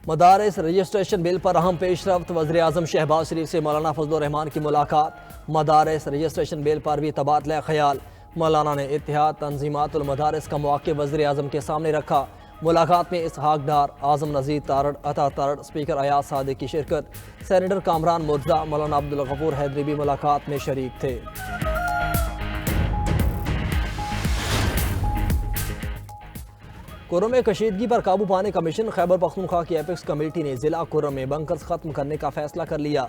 مدارس رجسٹریشن بل پر اہم پیش رفت، وزیر اعظم شہباز شریف سے مولانا فضل الرحمان کی ملاقات۔ مدارس رجسٹریشن بل پر بھی تبادلہ خیال، مولانا نے اتحاد تنظیمات المدارس کا مواقع وزیر اعظم کے سامنے رکھا۔ ملاقات میں اسحاق ڈار، اعظم نذیر تارڑ، عطا تارڑ، اسپیکر ایاز صادق کی شرکت۔ سینیٹر کامران مرزا، مولانا عبدالغفور حیدری بھی ملاقات میں شریک تھے۔ کرم میں کشیدگی پر قابو پانے کا مشن، خیبر پختونخوا کی ایپیکس کمیٹی نے ضلع کرم میں بنکرز ختم کرنے کا فیصلہ کر لیا۔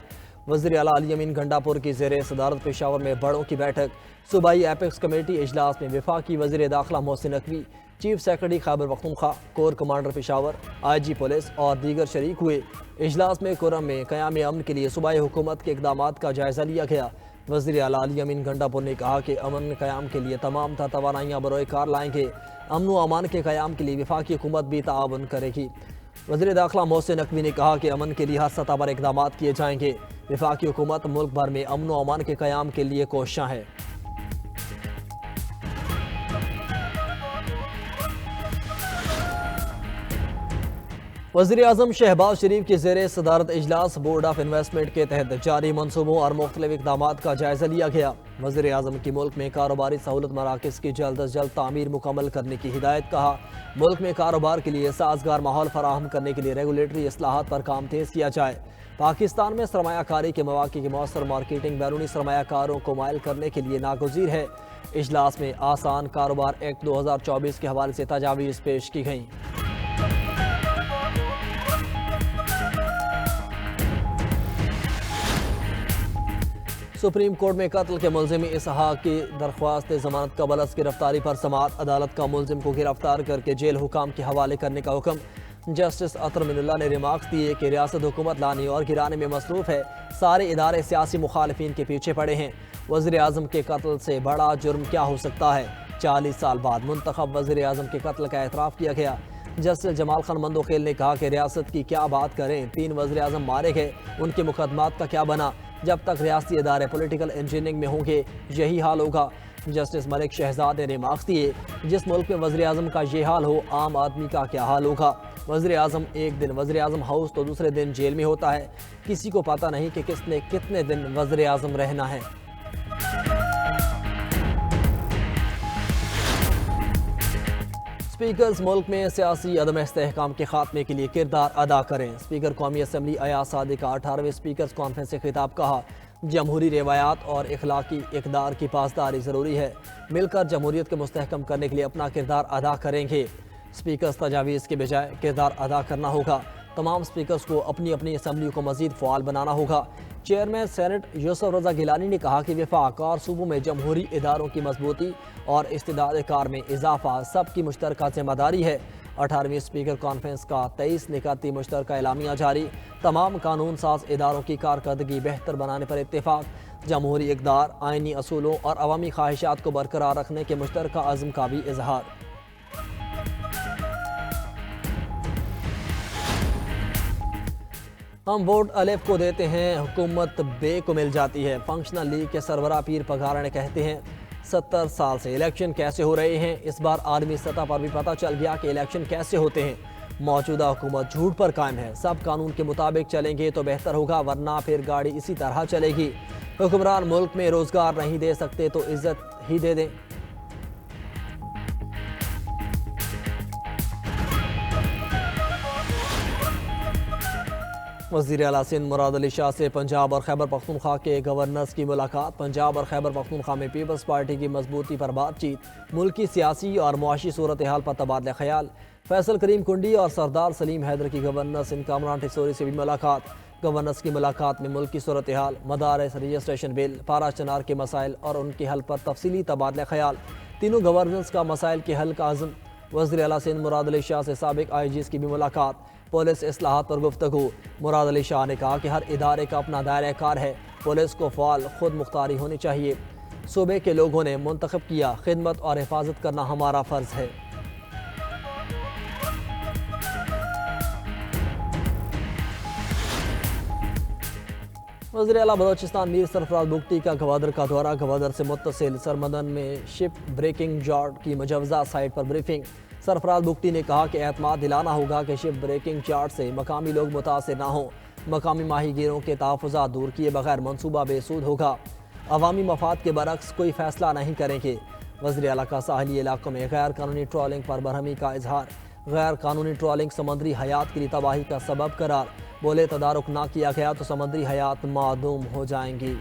وزیر اعلیٰ علی امین گنڈا پور کی زیر صدارت پشاور میں بڑوں کی بیٹھک، صوبائی ایپیکس کمیٹی اجلاس میں وفاقی وزیر داخلہ Mohsin Naqvi, chief secretary Khyber Pakhtunkhwa, corps commander Peshawar, آئی جی پولیس اور دیگر شریک ہوئے۔ اجلاس میں کرم میں قیام امن کے لیے صوبائی حکومت کے اقدامات کا جائزہ لیا گیا۔ وزیر اعلیٰ علی امین گنڈا پور نے کہا کہ امن قیام کے لیے تمام توانائیاں بروئے کار لائیں گے۔ امن و امان کے قیام کے لیے وفاقی حکومت بھی تعاون کرے گی۔ وزیر داخلہ محسن نقوی نے کہا کہ امن کے لیے ہر سطح پر اقدامات کیے جائیں گے۔ وفاقی حکومت ملک بھر میں امن و امان کے قیام کے لیے کوشاں ہے۔ وزیر اعظم شہباز شریف کی زیر صدارت اجلاس بورڈ آف انویسٹمنٹ کے تحت جاری منصوبوں اور مختلف اقدامات کا جائزہ لیا گیا۔ وزیر اعظم کی ملک میں کاروباری سہولت مراکز کی جلد از جلد تعمیر مکمل کرنے کی ہدایت۔ کہا ملک میں کاروبار کے لیے سازگار ماحول فراہم کرنے کے لیے ریگولیٹری اصلاحات پر کام تیز کیا جائے۔ پاکستان میں سرمایہ کاری کے مواقع کی مؤثر مارکیٹنگ بیرونی سرمایہ کاروں کو مائل کرنے کے لیے ناگزیر ہے۔ اجلاس میں آسان کاروبار ایکٹ 2024 کے حوالے سے تجاویز پیش کی گئیں۔ سپریم کورٹ میں قتل کے ملزم اسحاق کی درخواست ضمانت قبل از گرفتاری پر سماعت، عدالت کا ملزم کو گرفتار کر کے جیل حکام کے حوالے کرنے کا حکم۔ جسٹس عطر من اللہ نے ریمارکس دیے کہ ریاست حکومت لانے اور گرانے میں مصروف ہے، سارے ادارے سیاسی مخالفین کے پیچھے پڑے ہیں۔ وزیر اعظم کے قتل سے بڑا جرم کیا ہو سکتا ہے؟ 40 سال بعد منتخب وزیر اعظم کے قتل کا اعتراف کیا گیا۔ جسٹس جمال خان مندوخیل نے کہا کہ ریاست کی کیا بات کریں، 3 وزیر اعظم مارے گئے، ان کے مقدمات کا کیا بنا؟ جب تک ریاستی ادارے پولیٹیکل انجینئرنگ میں ہوں گے یہی حال ہوگا۔ جسٹس ملک شہزاد نے ریمارکس دیے، جس ملک میں وزیر اعظم کا یہ حال ہو، عام آدمی کا کیا حال ہوگا؟ وزیر اعظم ایک دن وزیر اعظم ہاؤس تو دوسرے دن جیل میں ہوتا ہے، کسی کو پتہ نہیں کہ کس نے کتنے دن وزیر اعظم رہنا ہے۔ اسپیکرز ملک میں سیاسی عدم استحکام کے خاتمے کے لیے کردار ادا کریں۔ اسپیکر قومی اسمبلی ایاز صادق کا 18ویں اسپیکرز کانفرنس سے خطاب۔ کہا جمہوری روایات اور اخلاقی اقدار کی پاسداری ضروری ہے، مل کر جمہوریت کو مستحکم کرنے کے لیے اپنا کردار ادا کریں گے۔ اسپیکرز تجاویز کے بجائے کردار ادا کرنا ہوگا، تمام اسپیکرز کو اپنی اپنی اسمبلیوں کو مزید فعال بنانا ہوگا۔ چیئرمین سینٹ یوسف رضا گیلانی نے کہا کہ وفاق اور صوبوں میں جمہوری اداروں کی مضبوطی اور استعداد کار میں اضافہ سب کی مشترکہ ذمہ داری ہے۔ 18ویں اسپیکر کانفرنس کا 23 نکاتی مشترکہ اعلامیہ جاری، تمام قانون ساز اداروں کی کارکردگی بہتر بنانے پر اتفاق، جمہوری اقدار، آئینی اصولوں اور عوامی خواہشات کو برقرار رکھنے کے مشترکہ عزم کا بھی اظہار۔ ہم ووٹ الف کو دیتے ہیں، حکومت بے کو مل جاتی ہے، فنکشنل لیگ کے سربراہ پیر پگارا نے کہتے ہیں 70 سال سے الیکشن کیسے ہو رہے ہیں، اس بار عالمی سطح پر بھی پتہ چل گیا کہ الیکشن کیسے ہوتے ہیں۔ موجودہ حکومت جھوٹ پر قائم ہے، سب قانون کے مطابق چلیں گے تو بہتر ہوگا، ورنہ پھر گاڑی اسی طرح چلے گی۔ حکمران ملک میں روزگار نہیں دے سکتے تو عزت ہی دے دیں۔ وزیر اعلیٰ سندھ مراد علی شاہ سے پنجاب اور خیبر پختونخوا کے گورنرز کی ملاقات۔ پنجاب اور خیبر پختونخوا میں پیپلز پارٹی کی مضبوطی پر بات چیت، ملکی سیاسی اور معاشی صورتحال پر تبادلہ خیال۔ فیصل کریم کنڈی اور سردار سلیم حیدر کی گورنر سندھ کامران ٹھسوری سے بھی ملاقات۔ گورنرز کی ملاقات میں ملکی صورتحال، مدارس رجسٹریشن بل، پارا چنار کے مسائل اور ان کے حل پر تفصیلی تبادلہ خیال۔ تینوں گورنرز کا مسائل کے حل کا عزم۔ وزیر اعلیٰ سندھ مراد علی شاہ سے سابق آئی جیز کی بھی ملاقات۔ پولیس اصلاحات پر گفتگو۔ مراد علی شاہ نے کہا کہ ہر ادارے کا اپنا دائرہ کار ہے، پولیس کو فعال خود مختاری ہونی چاہیے۔ صوبے کے لوگوں نے منتخب کیا، خدمت اور حفاظت کرنا ہمارا فرض ہے۔ وزیر اعلیٰ بلوچستان میر سرفراز بگٹی کا گوادر کا دورہ، گوادر سے متصل سرمدن میں شپ بریکنگ یارڈ کی مجوزہ سائٹ پر بریفنگ۔ سرفراز بگٹی نے کہا کہ اعتماد دلانا ہوگا کہ شپ بریکنگ چارٹ سے مقامی لوگ متاثر نہ ہوں، مقامی ماہی گیروں کے تحفظات دور کیے بغیر منصوبہ بے سود ہوگا، عوامی مفاد کے برعکس کوئی فیصلہ نہیں کریں گے۔ وزیر اعلیٰ کا ساحلی علاقوں میں غیر قانونی ٹرالنگ پر برہمی کا اظہار، غیر قانونی ٹرالنگ سمندری حیات کے لیے تباہی کا سبب قرار، بولے تدارک نہ کیا گیا تو سمندری حیات معدوم ہو جائیں گی۔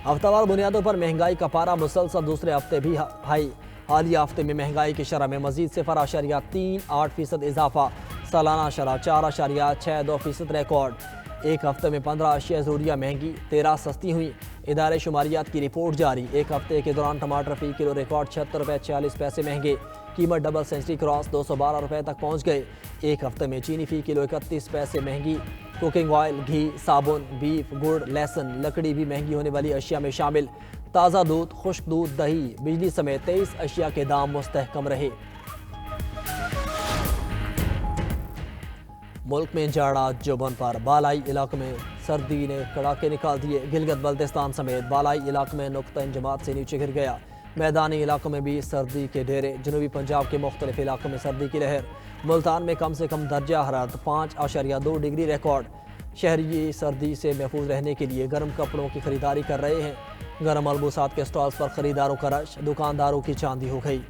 ہفتہ وار بنیادوں پر مہنگائی کا پارہ مسلسل دوسرے ہفتے بھی ہائی، حالیہ ہفتے میں مہنگائی کی شرح میں مزید 0.38% اضافہ، سالانہ شرح 4.62% ریکارڈ۔ ایک ہفتے میں 15 اشیاء ضروریہ مہنگی، 13 سستی ہوئیں۔ ادارے شماریات کی رپورٹ جاری، ایک ہفتے کے دوران ٹماٹر فی کلو ریکارڈ 76.40 روپے مہنگے، قیمت ڈبل سینچری کراس 212 روپے تک پہنچ گئے۔ ایک ہفتے میں چینی فی کلو 31 پیسے مہنگی، کوکنگ آئل، گھی، صابن، بیف، گڑ، لہسن، لکڑی بھی مہنگی ہونے والی اشیاء میں شامل۔ تازہ دودھ، خشک دودھ، دہی، بجلی سمیت 23 اشیاء کے دام مستحکم رہے۔ ملک میں جاڑا جوبن پر، بالائی علاقوں میں سردی نے کڑاکے نکال دیے، گلگت بلتستان سمیت بالائی علاقوں میں نقطہ انجماد سے نیچے گر گیا۔ میدانی علاقوں میں بھی سردی کے ڈیرے، جنوبی پنجاب کے مختلف علاقوں میں سردی کی لہر۔ ملتان میں کم سے کم درجہ حرارت 5.2 ڈگری ریکارڈ۔ شہری سردی سے محفوظ رہنے کے لیے گرم کپڑوں کی خریداری کر رہے ہیں۔ گرم ملبوسات کے سٹالز پر خریداروں کا رش، دکانداروں کی چاندی ہو گئی۔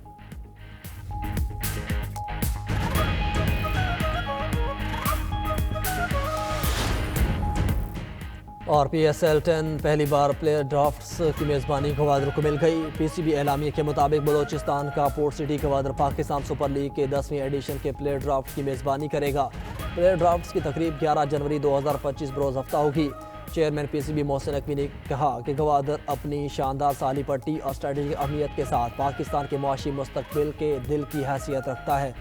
اور پی ایس ایل 10 پہلی بار پلیئر ڈرافٹس کی میزبانی گوادر کو مل گئی۔ پی سی بی اعلامیے کے مطابق بلوچستان کا port city Gwadar Pakistan super league کے 10ویں ایڈیشن کے پلیئر ڈرافٹ کی میزبانی کرے گا۔ پلیئر ڈرافٹس کی تقریب 11 جنوری 2025 بروز ہفتہ ہوگی۔ Chairman P C B Mohsin Naqvi نے کہا کہ گوادر اپنی شاندار ساحلی پٹی اور اسٹریٹجک اہمیت کے ساتھ پاکستان کے معاشی مستقبل کے دل کی حیثیت رکھتا ہے۔